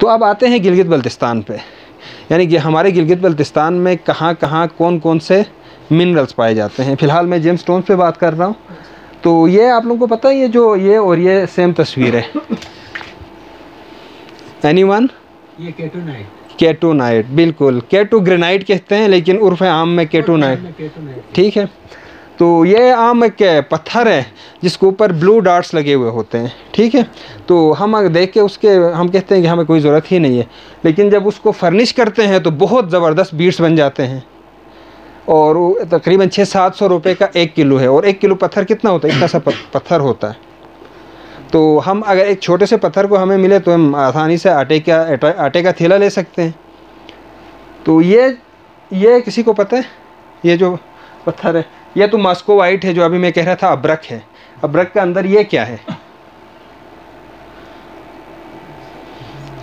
तो अब आते हैं गिलगित बल्तिस्तान पे, यानी कि हमारे गिलगित बल्तिस्तान में कहाँ कहाँ कौन कौन से मिनरल्स पाए जाते हैं। फ़िलहाल मैं जेम स्टोन्स पे बात कर रहा हूँ। तो ये आप लोगों को पता है, ये जो ये और ये सेम तस्वीर है। एनीवन? ये केटोनाइट। केटोनाइट, बिल्कुल। केटो ग्रेनाइट कहते हैं, लेकिन उर्फ आम में केटोनाइट, ठीक है। तो ये आम एक पत्थर है जिसके ऊपर ब्लू डॉट्स लगे हुए होते हैं, ठीक है। तो हम अगर देख के उसके हम कहते हैं कि हमें कोई ज़रूरत ही नहीं है, लेकिन जब उसको फर्निश करते हैं तो बहुत ज़बरदस्त बीट्स बन जाते हैं। और वो तकरीबन 600-700 रुपये का 1 किलो है। और 1 किलो पत्थर कितना होता है? इतना सा पत्थर होता है। तो हम अगर एक छोटे से पत्थर को हमें मिले तो हम आसानी से आटे का थैला ले सकते हैं। तो ये किसी को पता है? ये जो पत्थर है, ये तो मॉस्को वाइट है, जो अभी मैं कह रहा था अब्रक है। अब्रक का अंदर ये क्या है?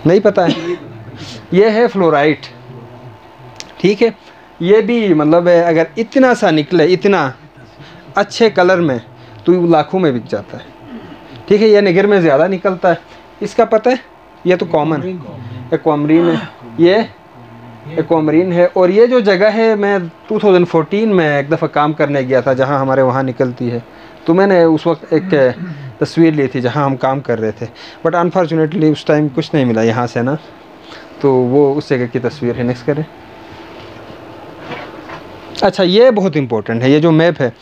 नहीं पता है? ये है फ्लोराइट, ठीक है। ये भी मतलब अगर इतना सा निकले, इतना अच्छे कलर में, तो लाखों में बिक जाता है, ठीक है। ये निगर में ज़्यादा निकलता है। इसका पता है? ये तो कॉमन एक्वामरीन है, ये एक्वामरीन है। और ये जो जगह है, मैं 2014 में एक दफ़ा काम करने गया था जहाँ हमारे वहाँ निकलती है। तो मैंने उस वक्त एक तस्वीर ली थी जहाँ हम काम कर रहे थे, बट अनफॉर्चुनेटली उस टाइम कुछ नहीं मिला यहाँ से ना। तो वो उस जगह की तस्वीर है। नेक्स्ट करें। अच्छा, ये बहुत इम्पोर्टेंट है। ये जो मैप है,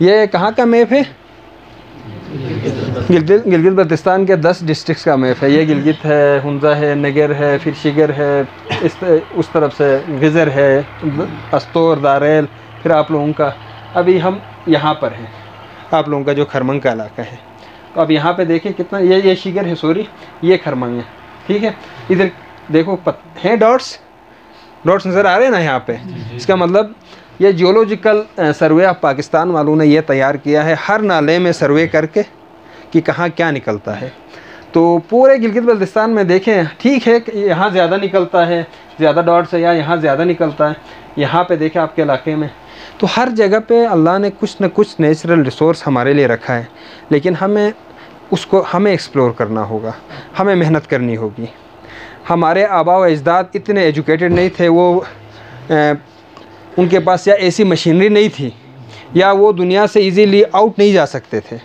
ये कहाँ का मैप है? गिलगित बल्तिस्तान के 10 डिस्ट्रिक्ट्स का मैप है। ये गिलगित है, हुंजा है, नगर है, फिर शिगर है, उस तरफ से गिज़र है, अस्तोर, दारेल, फिर आप लोगों का अभी हम यहाँ पर हैं, आप लोगों का जो खरमंग का इलाका है। तो अब यहाँ पे देखिए कितना, ये शिगर है, सॉरी, ये खरमंग है, ठीक है। इधर देखो हैं डॉट्स नज़र आ रहे हैं ना यहाँ पे। इसका मतलब ये जियोलॉजिकल सर्वे ऑफ पाकिस्तान वालों ने ये तैयार किया है, हर नाले में सर्वे करके कि कहाँ क्या निकलता है। तो पूरे गिलगित बल्तिस्तान में देखें, ठीक है कि यहाँ ज़्यादा निकलता है, ज़्यादा डॉट्स है, या यहाँ ज़्यादा निकलता है, यहाँ पे देखें आपके इलाके में। तो हर जगह पे अल्लाह ने कुछ न कुछ नेचुरल रिसोर्स हमारे लिए रखा है, लेकिन हमें एक्सप्लोर करना होगा, हमें मेहनत करनी होगी। हमारे आबा व अजदाद इतने एजुकेटेड नहीं थे, वो उनके पास या ऐसी मशीनरी नहीं थी, या वो दुनिया से इजीली आउट नहीं जा सकते थे,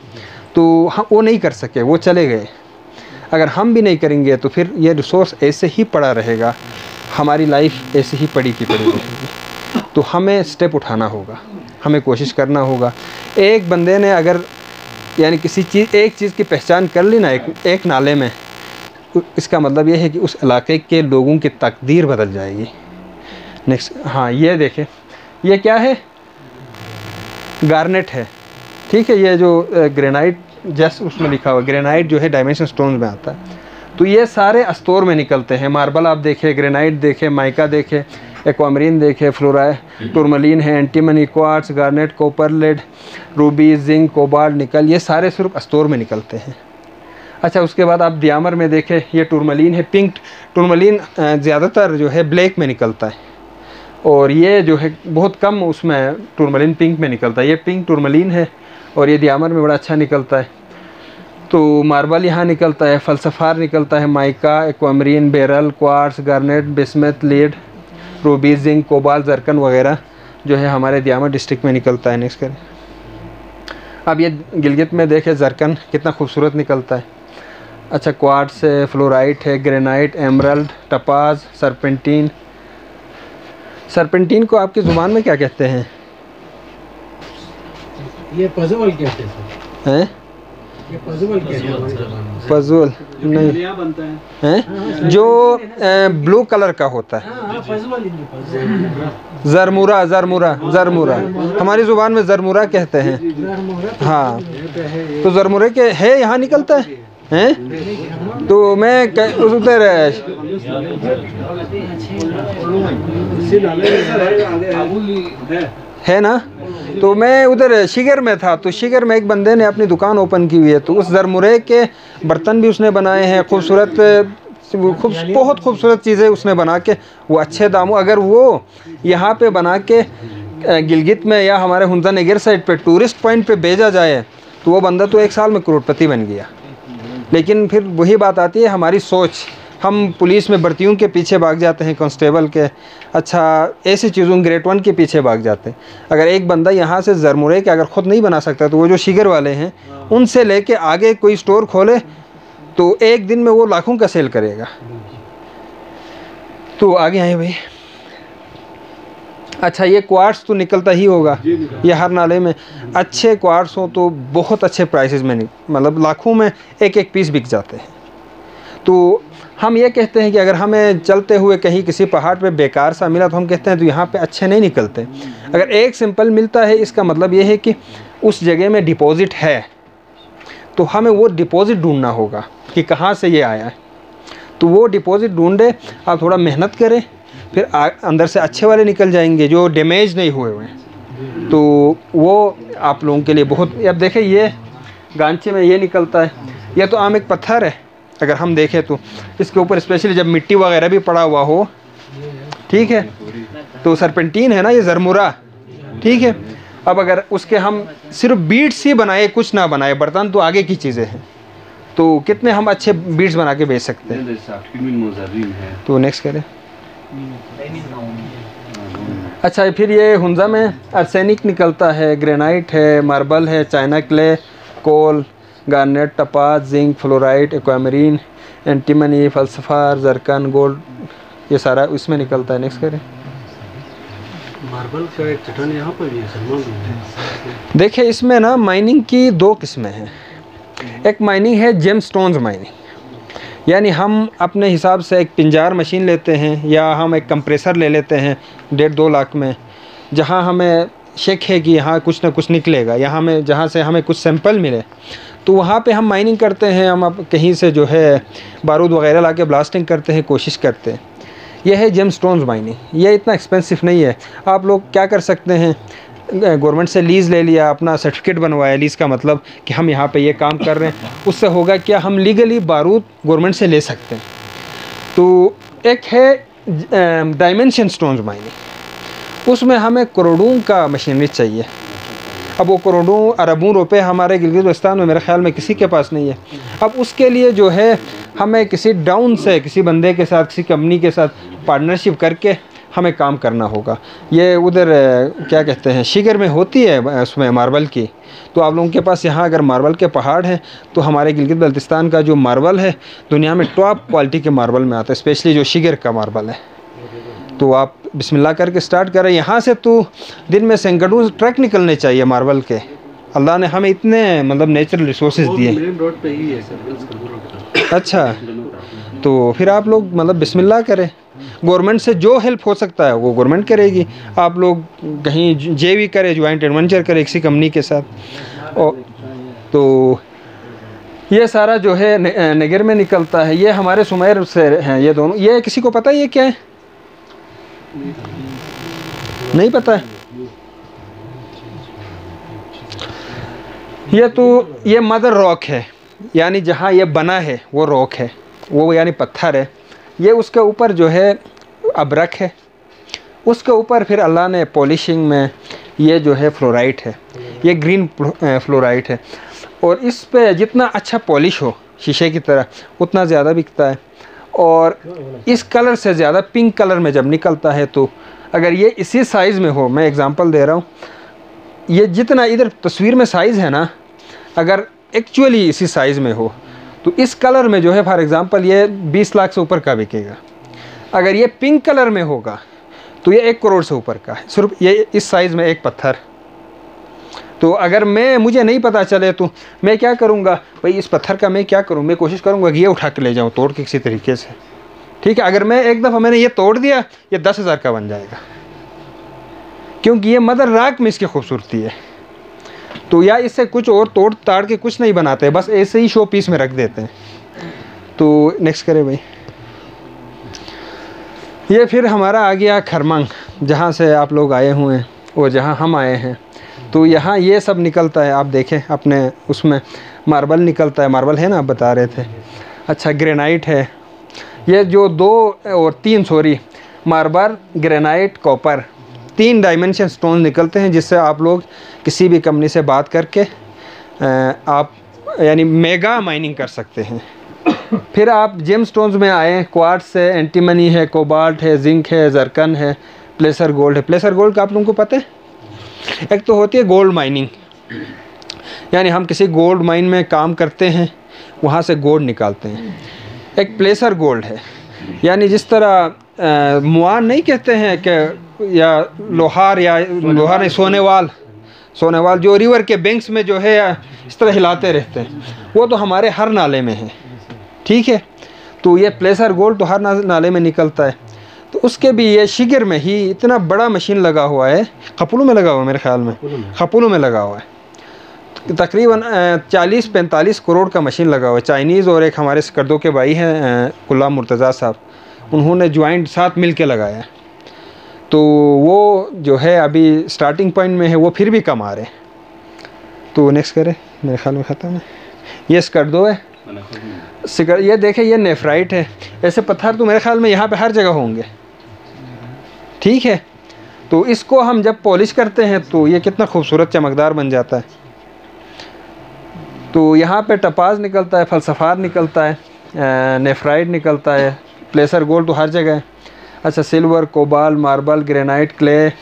तो हम वो नहीं कर सके, वो चले गए। अगर हम भी नहीं करेंगे तो फिर ये रिसोर्स ऐसे ही पड़ा रहेगा, हमारी लाइफ ऐसे ही पड़ी की पड़ी रहेगी। तो हमें स्टेप उठाना होगा, हमें कोशिश करना होगा। एक बंदे ने अगर यानी एक चीज़ की पहचान कर ली ना एक नाले में, इसका मतलब ये है कि उस इलाके के लोगों की तकदीर बदल जाएगी। नेक्स्ट, हाँ, ये देखें, ये क्या है? गार्नेट है, ठीक है। ये जो ग्रेनाइट, जस्ट उसमें लिखा हुआ ग्रेनाइट जो है डायमेंशन स्टोन में आता है। तो ये सारे अस्तोर में निकलते हैं। मार्बल आप देखें, ग्रेनाइट देखें, माइका देखें, एक्वामरीन देखें, टूरमलीन है, antimony, quartz, garnet, copper, lead, ruby, zinc, cobalt, nickel, ये सारे सिर्फ अस्तोर में निकलते हैं। अच्छा, उसके बाद आप दियामर में देखें, ये टूरमलीन है, पिंक टूरमलीन ज़्यादातर जो है ब्लैक में निकलता है, और ये जो है बहुत कम उसमें टूरमलीन पिंक में निकलता है। ये पिंक टूरमलीन है, और ये दियामर में बड़ा अच्छा निकलता है। तो मार्बल यहाँ निकलता है, फलसफार निकलता है, mica, aquamarine, barrel, quartz, garnet, bismuth, lead, Ruby, zinc, cobalt, zircon वगैरह जो है हमारे दियामर डिस्ट्रिक्ट में निकलता है। नेक्स्ट करें। अब ये गिलगित में देखें, जरकन कितना खूबसूरत निकलता है। अच्छा, क्वार्ट्स है, फ्लोराइट है, ग्रेनाइट, एमरल्ड, टपाज, सरपेंटीन। सरपेंटीन को आपकी ज़ुबान में क्या कहते हैं? ये पज़ल कहते हैं। ये पज़ल कहते हैं। पज़ल नहीं है, जो ब्लू कलर का होता है। ज़रमुरा हमारी ज़ुबान में ज़रमुरा कहते हैं। हाँ, तो ज़रमुरे के है यहाँ निकलता है। तो मैं उधर है ना, तो मैं उधर शिगर में था, तो शिगर में एक बंदे ने अपनी दुकान ओपन की हुई है, तो उस ज़रमुरे के बर्तन भी उसने बनाए हैं, बहुत खूबसूरत चीज़ें उसने बना के, वो अच्छे दामों, अगर वो यहाँ पे बना के गिलगित में या हमारे हुंजा नगर साइड पे टूरिस्ट पॉइंट पे भेजा जाए, तो वो बंदा तो 1 साल में करोड़पति बन गया। लेकिन फिर वही बात आती है, हमारी सोच, हम पुलिस में भर्तियों के पीछे भाग जाते हैं, कांस्टेबल के, अच्छा ऐसी चीज़ों ग्रेड 1 के पीछे भाग जाते हैं। अगर एक बंदा यहाँ से ज़रमुरे के अगर ख़ुद नहीं बना सकता तो वो जो शिगर वाले हैं उनसे लेके आगे कोई स्टोर खोले तो एक दिन में वो लाखों का सेल करेगा। तो आगे आए भाई। अच्छा ये क्वार्ट्स तो निकलता ही होगा, ये हर नाले में अच्छे क्वार्ट्स हो तो बहुत अच्छे प्राइसेस में मतलब लाखों में एक एक पीस बिक जाते हैं। तो हम ये कहते हैं कि अगर हमें चलते हुए कहीं किसी पहाड़ पे बेकार सा मिला तो हम कहते हैं तो यहाँ पे अच्छे नहीं निकलते। अगर एक सिंपल मिलता है इसका मतलब ये है कि उस जगह में डिपॉज़िट है, तो हमें वो डिपॉज़िट ढूंढना होगा कि कहाँ से ये आया है। तो वो डिपॉज़िट ढूंढे, आप थोड़ा मेहनत करें, फिर अंदर से अच्छे वाले निकल जाएंगे जो डैमेज नहीं हुए हुए हैं। तो वो आप लोगों के लिए बहुत, अब देखें ये गांचे में ये निकलता है, यह तो आम एक पत्थर है। अगर हम देखें तो इसके ऊपर स्पेशली जब मिट्टी वगैरह भी पड़ा हुआ हो, ठीक है, तो सरपेंटीन है ना ये ज़रमुरा, ठीक है। अब अगर उसके हम सिर्फ बीड्स ही बनाए, कुछ ना बनाए, बर्तन तो आगे की चीज़ें हैं, तो कितने हम अच्छे बीड्स बना के बेच सकते हैं। तो नेक्स्ट करें। अच्छा फिर ये हुंजा में आर्सेनिक निकलता है, ग्रेनाइट है, मार्बल है, china clay, coal, garnet, topaz, zinc, fluoride, aquamarine, antimony, फल्सफार, जरकन, गोल्ड, ये सारा इसमें निकलता है। नेक्स्ट करें। मार्बल का एक चट्टान यहाँ पर भी है। देखिए इसमें ना माइनिंग की दो किस्में हैं। एक माइनिंग है जेम स्टोन्स माइनिंग, यानी हम अपने हिसाब से एक पिंजार मशीन लेते हैं या हम एक कंप्रेसर ले लेते हैं 1.5-2 लाख में, जहाँ हमें शक है कि यहाँ कुछ ना कुछ निकलेगा, यहाँ में जहाँ से हमें कुछ सैंपल मिले तो वहाँ पे हम माइनिंग करते हैं। हम अब कहीं से जो है बारूद वगैरह ला के ब्लास्टिंग करते हैं, कोशिश करते हैं। यह है जेम स्टोन्स माइनिंग, ये इतना एक्सपेंसिव नहीं है। आप लोग क्या कर सकते हैं, गवर्नमेंट से लीज़ ले लिया, अपना सर्टिफिकेट बनवाया, लीज़ का मतलब कि हम यहाँ पे ये काम कर रहे हैं, उससे होगा क्या, हम लीगली बारूद गवर्नमेंट से ले सकते हैं। तो एक है डायमेंशन स्टोन्स माइनिंग, उसमें हमें करोड़ों का मशीनरी चाहिए। अब वो करोड़ों अरबों रुपए हमारे गिलगित बल्तिस्तान में मेरे ख्याल में किसी के पास नहीं है। अब उसके लिए जो है हमें किसी डाउन से, किसी बंदे के साथ, किसी कंपनी के साथ पार्टनरशिप करके हमें काम करना होगा। ये उधर क्या कहते हैं शिगर में होती है उसमें मार्बल की। तो आप लोगों के पास यहाँ अगर मार्बल के पहाड़ हैं तो हमारे गिलगित बल्तिस्तान का जो मार्बल है दुनिया में टॉप क्वालिटी के मार्बल में आता है, स्पेशली जो शिगर का मार्बल है। तो आप बिस्मिल्लाह करके स्टार्ट करें। यहाँ से तो दिन में सैकड़ों ट्रक निकलने चाहिए मार्बल के। अल्लाह ने हमें इतने मतलब नेचुरल रिसोर्सेज दिए। रोड पे ही है सर। अच्छा, तो फिर आप लोग मतलब बिस्मिल्लाह करें। गवर्नमेंट से जो हेल्प हो सकता है वो गवर्नमेंट करेगी। आप लोग कहीं जेवी करें, ज्वाइंट एडवेंचर करें किसी कंपनी के साथ। और तो ये सारा जो है नगर में निकलता है। ये हमारे सुमेर से हैं ये दोनों। ये किसी को पता है ये क्या है? नहीं पता है। ये मदर रॉक है, यानी जहाँ ये बना है वो रॉक है, वो यानी पत्थर है। ये उसके ऊपर जो है अबरक है, उसके ऊपर फिर अल्लाह ने पॉलिशिंग में ये जो है फ्लोराइट है, ये ग्रीन फ्लोराइट है। और इस पे जितना अच्छा पॉलिश हो शीशे की तरह उतना ज़्यादा बिकता है। और इस कलर से ज़्यादा पिंक कलर में जब निकलता है तो अगर ये इसी साइज़ में हो, मैं एग्ज़ाम्पल दे रहा हूँ, ये जितना इधर तस्वीर में साइज़ है ना, अगर एक्चुअली इसी साइज़ में हो तो इस कलर में जो है फॉर एग्ज़ाम्पल ये 20 लाख से ऊपर का बिकेगा। अगर ये पिंक कलर में होगा तो ये 1 करोड़ से ऊपर का है, सिर्फ ये इस साइज़ में एक पत्थर। तो अगर मुझे नहीं पता चले तो मैं क्या करूँगा भाई, इस पत्थर का मैं क्या करूँ, मैं कोशिश करूँगा कि ये उठा के ले जाऊँ तोड़ के किसी तरीके से, ठीक है। अगर मैं एक दफ़ा मैंने ये तोड़ दिया, ये 10,000 का बन जाएगा, क्योंकि ये मदर रॉक में इसकी खूबसूरती है। तो या इससे कुछ और तोड़ ताड़ के कुछ नहीं बनाते, बस ऐसे ही शो पीस में रख देते हैं। तो नेक्स्ट करें भाई। ये फिर हमारा आ गया खरमंग, जहाँ से आप लोग आए हुए हैं और जहाँ हम आए हैं। तो यहाँ ये सब निकलता है, आप देखें अपने उसमें मार्बल निकलता है, मार्बल है ना आप बता रहे थे। अच्छा, ग्रेनाइट है, ये जो 2 और 3 marble, granite, copper, 3 dimension stone निकलते हैं, जिससे आप लोग किसी भी कंपनी से बात करके आप यानी मेगा माइनिंग कर सकते हैं। फिर आप जेम स्टोन्स में आए, क्वार्ट्स है, एंटीमनी है, कोबाल्ट है, जिंक है, जरकन है, प्लेसर गोल्ड है। प्लेसर गोल्ड का आप लोगों को पता है? एक तो होती है गोल्ड माइनिंग, यानी हम किसी गोल्ड माइन में काम करते हैं, वहाँ से गोल्ड निकालते हैं। एक प्लेसर गोल्ड है, यानी जिस तरह मुआन नहीं कहते हैं कि या लोहार, या लोहार नहीं, सोनेवाल जो रिवर के बैंक्स में जो है इस तरह हिलाते रहते हैं, वो तो हमारे हर नाले में है, ठीक है। तो ये प्लेसर गोल्ड तो हर नाले में निकलता है। तो उसके भी ये शिगर में ही इतना बड़ा मशीन लगा हुआ है, खपुलों में लगा हुआ है, मेरे ख्याल में खपुलों में लगा हुआ है। तकरीबन 40-45 करोड़ का मशीन लगा हुआ है। चाइनीज़ और एक हमारे स्कर्दों के भाई हैं गुलाम मुर्तज़ा साहब, उन्होंने ज्वाइंट साथ मिल के लगाया है। तो वो जो है अभी स्टार्टिंग पॉइंट में है, वो फिर भी कम आ रहे हैं। तो नेक्स्ट करें, मेरे ख्याल में ख़त्म है। ये स्कर्दो है, ये देखें, ये नेफ्राइट है। ऐसे पत्थर तो मेरे ख्याल में यहाँ पे हर जगह होंगे, ठीक है। तो इसको हम जब पॉलिश करते हैं तो ये कितना खूबसूरत चमकदार बन जाता है। तो यहाँ पे टपाज निकलता है, फलसफार निकलता है, नेफ्राइट निकलता है, प्लेसर गोल्ड तो हर जगह है। अच्छा, silver, cobalt, marble, granite, clay,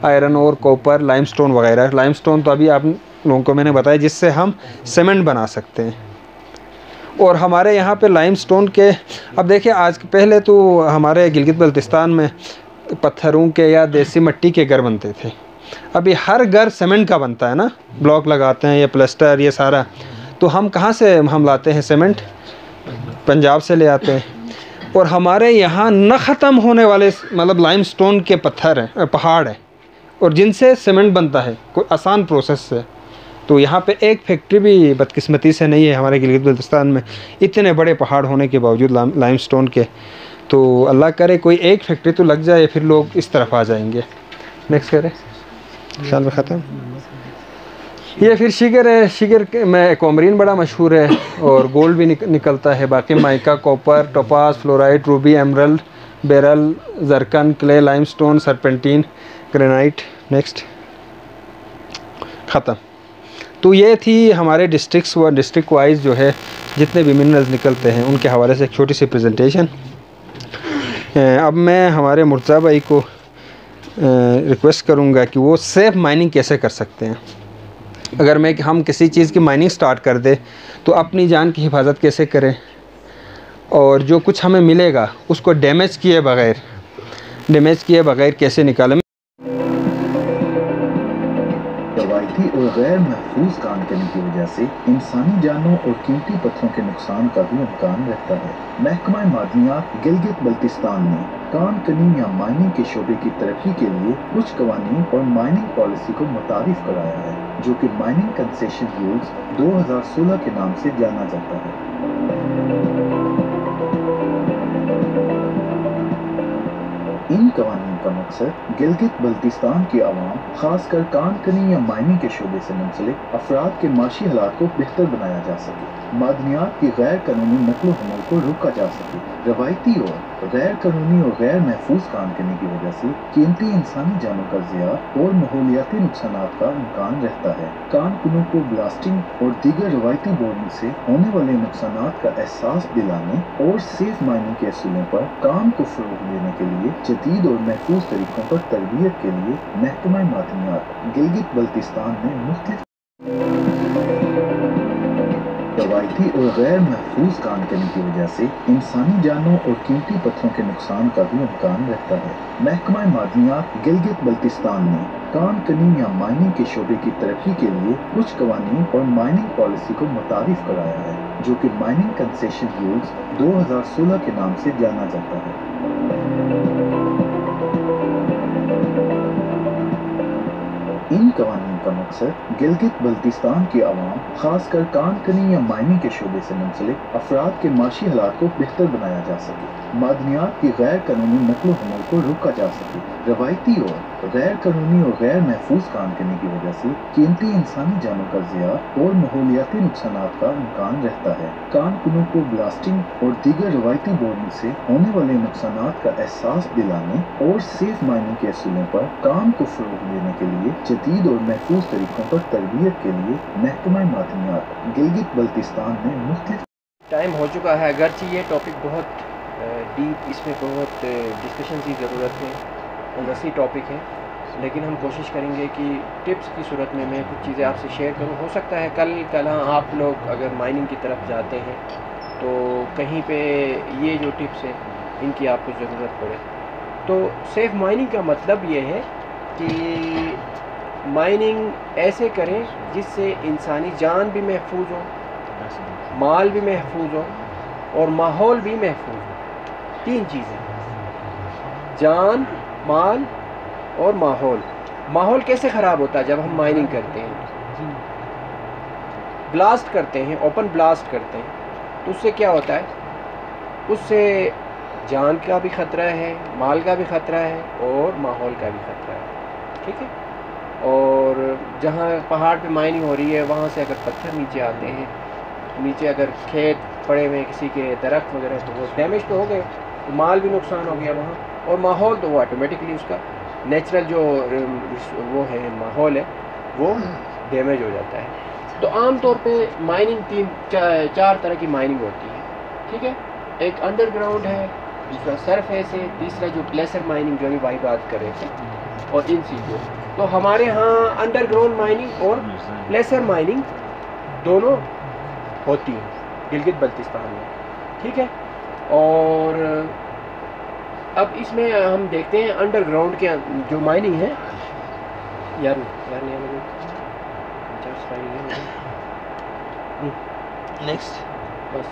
iron और कॉपर, लाइमस्टोन वगैरह। लाइमस्टोन तो अभी आप लोगों को मैंने बताया जिससे हम सीमेंट बना सकते हैं। और हमारे यहाँ पे लाइमस्टोन के, अब देखिए आज पहले तो हमारे गिलगित बल्तिस्तान में पत्थरों के या देसी मिट्टी के घर बनते थे। अभी हर घर सीमेंट का बनता है ना, ब्लॉक लगाते हैं या प्लास्टर, ये सारा। तो हम कहाँ से हम लाते हैं सीमेंट? पंजाब से ले आते हैं। और हमारे यहाँ न ख़त्म होने वाले मतलब लाइमस्टोन के पत्थर हैं, पहाड़ हैं, और जिनसे सीमेंट बनता है कोई आसान प्रोसेस से। तो यहाँ पे एक फैक्ट्री भी बदकिस्मती से नहीं है हमारे गिलगित बल्तिस्तान में, इतने बड़े पहाड़ होने के बावजूद लाइमस्टोन के। तो अल्लाह करे कोई एक फैक्ट्री तो लग जाए, फिर लोग इस तरफ आ जाएंगे। नेक्स्ट करें, ख्याल में ख़त्म। ये फिर शिगर है, शिगर में एक्वामरीन बड़ा मशहूर है, और गोल्ड भी निकलता है। बाकी mica, copper, topaz, fluorite, ruby, emerald, beryl, zircon, clay, limestone, serpentine, granite. Next, ख़त्म। तो ये थी हमारे डिस्ट्रिक्ट वाइज जो है जितने भी मिनरल्स निकलते हैं उनके हवाले से एक छोटी सी प्रेजेंटेशन। अब मैं हमारे मुर्तज़ा भाई को रिक्वेस्ट करूँगा कि वो सेफ़ माइनिंग कैसे कर सकते हैं। अगर हम किसी चीज़ की माइनिंग स्टार्ट कर दे तो अपनी जान की हिफाजत कैसे करें, और जो कुछ हमें मिलेगा उसको डैमेज किए बग़ैर कैसे निकालें। रवायती और गैर महफूज काम करने की वजह से इंसानी जानों और कीमती पत्थरों के नुकसान का भी इम्कान रहता है। महकमा मादनियात गिलगित बल्तिस्तान ने कान कनी या माइनिंग के शोबे की तरक्की के लिए कुछ कवानीन और माइनिंग पॉलिसी को मुतारिफ कराया है, जो कि माइनिंग कंसेशन रूल्स 2016 के नाम से जाना जाता है। इन कवानीन का मकसद गिलगित बल्तिस्तान की आवाम, खासकर कान कनी या माइनिंग के शोबे से मुंसलिक अफराद के माशी हालात को बेहतर बनाया जा सके, मादनियात की गैर कानूनी नकलो हमल को रोका जा सके। रवायती और गैर कानूनी और गैर महफूज काम करने की वजह से कीमती इंसानी जानों का ज़िया और माहौलियाती नुकसान का इम्कान रहता है। कान कुनों को ब्लास्टिंग और दीगर रवायती बोर्डिंग से होने वाले नुकसान का एहसास दिलाने और सेफ माइनिंग के असूलों पर काम को फ़रोग़ देने के लिए जदीद और महफूज तरीकों पर तरबियत के लिए महकमा मादनियात गिलगित बल्तिस्तान में मुख्तलिफ रवायती और गैर महफूज काम करने की वजह से इंसानी जानों और कीमती पत्थरों के नुकसान का भी इम्कान रहता है। महकमा मादनियात गिलगित बल्तिस्तान ने कान कनी या माइनिंग के शोबे की तरक्की के लिए कुछ कवानीन और माइनिंग पॉलिसी को मुतारिफ कराया है, जो कि माइनिंग कंसेशन रूल्स 2016 के नाम से जाना जाता है। इन कवानीन का मकसद गिलगित बल्तिस्तान की आवाम, खासकर कान कनी या माइनिंग के शोबे से मुंसलिक अफराद के माशी हालात को बेहतर बनाया जा सके, मादनियात की गैर कानूनी नकलो हमल को रोका जा सके। रवायती और गैर कानूनी और गैर महफूज काम करने की वजह से कीमती इंसानी जानों का ज़िया और माहौलियाती नुकसान का इम्कान रहता है। कान कुनों को ब्लास्टिंग और दीगर रवायती बोर्डिंग से होने वाले नुकसान का एहसास दिलाने और सेफ माइनिंग के असूलों पर काम को फ़रोग़ देने के लिए जदीद और महफूज तरीकों पर तरबियत के लिए महकमा मादनियात गिलगित बल्तिस्तान में मुख्तलिफ टाइम हो चुका है, अगरचे ये टॉपिक बहुत डीप, इसमें बहुत डिस्कशन की ज़रूरत है और वसी टॉपिक है, लेकिन हम कोशिश करेंगे कि टिप्स की सूरत में मैं कुछ चीज़ें आपसे शेयर करूं। हो सकता है कल आप लोग अगर माइनिंग की तरफ जाते हैं तो कहीं पे ये जो टिप्स हैं इनकी आपको ज़रूरत पड़े। तो सेफ़ माइनिंग का मतलब ये है कि माइनिंग ऐसे करें जिससे इंसानी जान भी महफूज हो, माल भी महफूज हो और माहौल भी महफूज हो। 3 चीज़ें, जान, माल और माहौल। माहौल कैसे ख़राब होता है जब हम माइनिंग करते हैं, ब्लास्ट करते हैं, ओपन ब्लास्ट करते हैं, तो उससे क्या होता है, उससे जान का भी ख़तरा है, माल का भी ख़तरा है और माहौल का भी ख़तरा है। ठीक है। और जहाँ पहाड़ पे माइनिंग हो रही है वहाँ से अगर पत्थर नीचे आते हैं, नीचे अगर खेत पड़े हुए किसी के दरख्त वगैरह, तो वो डैमेज तो हो गए, तो माल भी नुकसान हो गया वहाँ, और माहौल तो वो ऑटोमेटिकली उसका नेचुरल जो वो है माहौल है वो डैमेज हो जाता है। तो आम तौर पे माइनिंग 4 तरह की माइनिंग होती है। ठीक है। एक अंडरग्राउंड है, दूसरा सरफेस है, तीसरा जो प्लेसर माइनिंग जो अभी भाई बात कर रहे थे, और इन चीज़ों। तो हमारे यहाँ अंडरग्राउंड माइनिंग और प्लेसर माइनिंग दोनों होती है गिलगित बल्तिस्तान में। ठीक है। और अब इसमें हम देखते हैं अंडरग्राउंड के जो माइनिंग है, यार नहीं नेक्स्ट बस।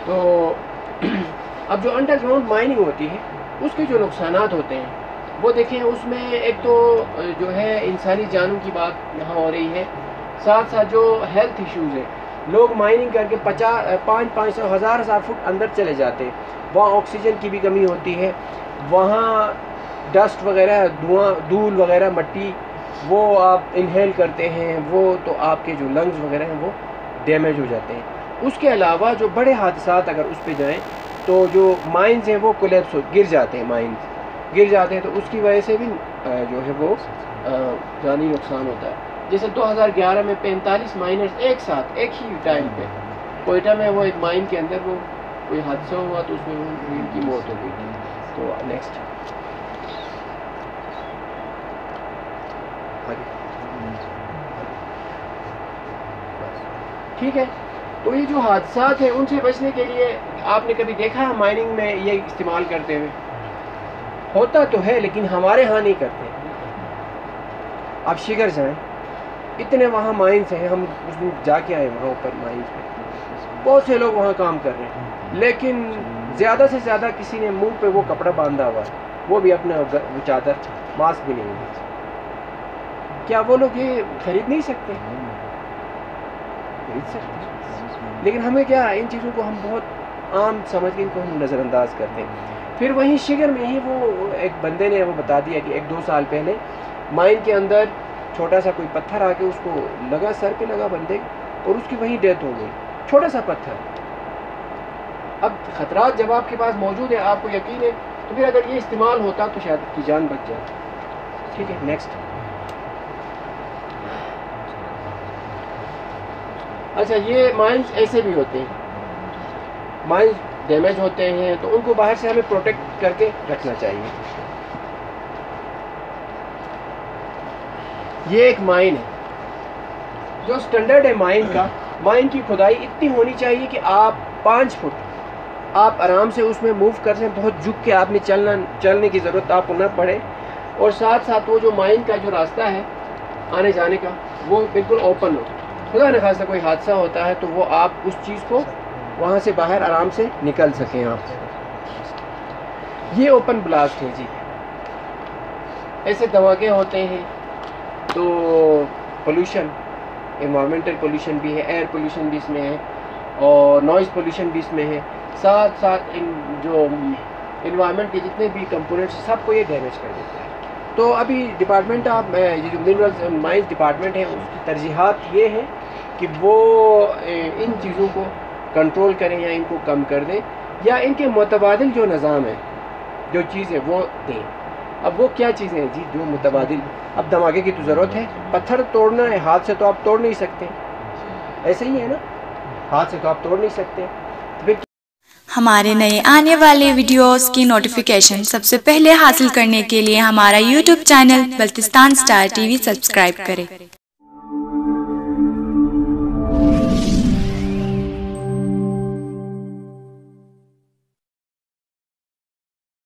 तो अब जो अंडरग्राउंड माइनिंग होती है उसके जो नुकसानात होते हैं वो देखें। उसमें एक तो जो है इंसानी जानों की बात यहाँ हो रही है, साथ साथ जो हेल्थ इश्यूज़ है। लोग माइनिंग करके 500 1000 फुट अंदर चले जाते हैं, वहाँ ऑक्सीजन की भी कमी होती है, वहाँ डस्ट वगैरह, धुआं, धूल वगैरह, मट्टी वो आप इनहेल करते हैं, वो तो आपके जो लंग्स वगैरह हैं वो डैमेज हो जाते हैं। उसके अलावा जो बड़े हादसात अगर उस पे जाएं तो जो माइंस हैं वो कोलैप्स गिर जाते हैं, माइंस गिर जाते हैं, तो उसकी वजह से भी जो है वो जानी नुकसान होता है। जैसे 2011 में 45 माइनर्स एक साथ एक ही टाइम पे कोयटा में वो एक माइन के अंदर वो कोई हादसा हुआ तो उसमें उनकी मौत हो गई थी। तो नेक्स्ट ठीक है। तो ये जो हादसात हैं उनसे बचने के लिए आपने कभी देखा है माइनिंग में ये इस्तेमाल करते हुए? होता तो है लेकिन हमारे यहाँ नहीं करते। आप शिगर जाएं, इतने वहाँ माइंस हैं, हम उस दिन जाके आए वहाँ ऊपर माइंस में, बहुत से लोग वहाँ काम कर रहे हैं, लेकिन ज़्यादा से ज़्यादा किसी ने मुंह पे वो कपड़ा बांधा हुआ है, वो भी अपना वो चादर, मास्क भी नहीं है। क्या वो लोग ये खरीद नहीं सकते? खरीद सकते, लेकिन हमें क्या, इन चीज़ों को हम बहुत आम समझ के इनको हम नज़रअंदाज करते हैं। फिर वहीं शिगर में ही वो एक बंदे ने वो बता दिया कि 1-2 साल पहले माइन के अंदर छोटा सा कोई पत्थर आके उसको लगा, सर पे लगा बंदे, और उसकी वहीं डेथ हो गई। छोटा सा पत्थर। अब खतरात जब आपके पास मौजूद है, आपको यकीन है, तो फिर अगर ये इस्तेमाल होता तो शायद की जान बच जाती। ठीक है। नेक्स्ट। अच्छा, ये माइंस ऐसे भी होते हैं, माइंस डैमेज होते हैं तो उनको बाहर से हमें प्रोटेक्ट करके रखना चाहिए। ये एक माइन है, जो स्टैंडर्ड है माइन का, माइन की खुदाई इतनी होनी चाहिए कि आप 5 फुट आप आराम से उसमें मूव कर सकें, बहुत झुक के आपने चलने की ज़रूरत आपको न पड़े, और साथ साथ वो जो माइन का जो रास्ता है आने जाने का वो बिल्कुल ओपन हो। खुदा न खासा कोई हादसा होता है तो वो आप उस चीज़ को वहाँ से बाहर आराम से निकल सकें आप। ये ओपन ब्लास्ट है जी। ऐसे धमाके होते हैं तो पोल्यूशन, एनवायरमेंटल पोल्यूशन भी है, एयर पोल्यूशन भी इसमें है, और नॉइज़ पोल्यूशन भी इसमें है। साथ साथ इन जो इन्वायरमेंट के जितने भी कंपोनेंट्स सबको ये डैमेज कर देता है। तो अभी डिपार्टमेंट ऑफ ये जो मिनरल्स एंड माइंस डिपार्टमेंट है, उसकी तरजीहात ये है कि वो इन चीज़ों को कंट्रोल करें या इनको कम कर दें, या इनके मुतबादिल जो निज़ाम है, जो चीज़ है वो दें। अब वो क्या चीज़ें हैं जी जो मुतबादिल? अब धमाके की तो ज़रूरत है, पत्थर तोड़ना है, हाथ से तो आप तोड़ नहीं सकते, ऐसे ही है ना। हाथ से तो आप तोड़ नहीं सकते। तो फिर हमारे नए आने वाले वीडियोस की नोटिफिकेशन सबसे पहले हासिल करने के लिए हमारा YouTube channel Baltistan star TV subscribe करें।